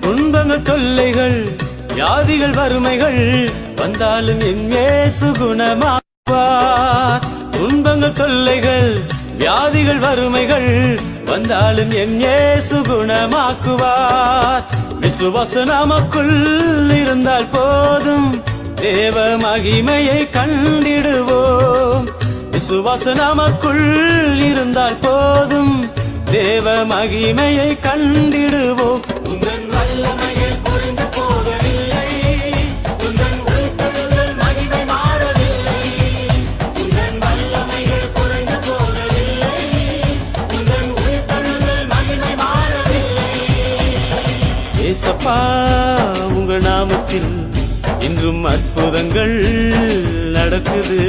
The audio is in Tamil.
துன்பங்கள் தொல்லைகள் வியாதிகள் வறுமைகள் வந்தாலும் என் இயேசு குணமாக்குவார். துன்பங்கள் தொல்லைகள் வியாதிகள் வறுமைகள் வந்தாலும் என் இயேசு குணமாக்குவார். விசுவாசம் நமக்குள் இருந்தால் போதும் தேவ மகிமையை கண்டிடுவோம். விசுவாசம் நமக்குள் இருந்தால் போதும் தேவ மகிமையை கண்டிடுவோம். உந்தன் வல்லமையில் குறைந்து போகவில்லை, உந்தன் உயிர்த்தெழுதல் மகிமை மாறவில்லை. உந்தன் வல்லமையில் குறைந்து போகவில்லை, உந்தன் உயிர்த்தெழுதல் மகிமை மாறவில்லை. ஏசப்பா உங்க நாமத்தில் இன்றும் அற்புதங்கள் நடக்குது.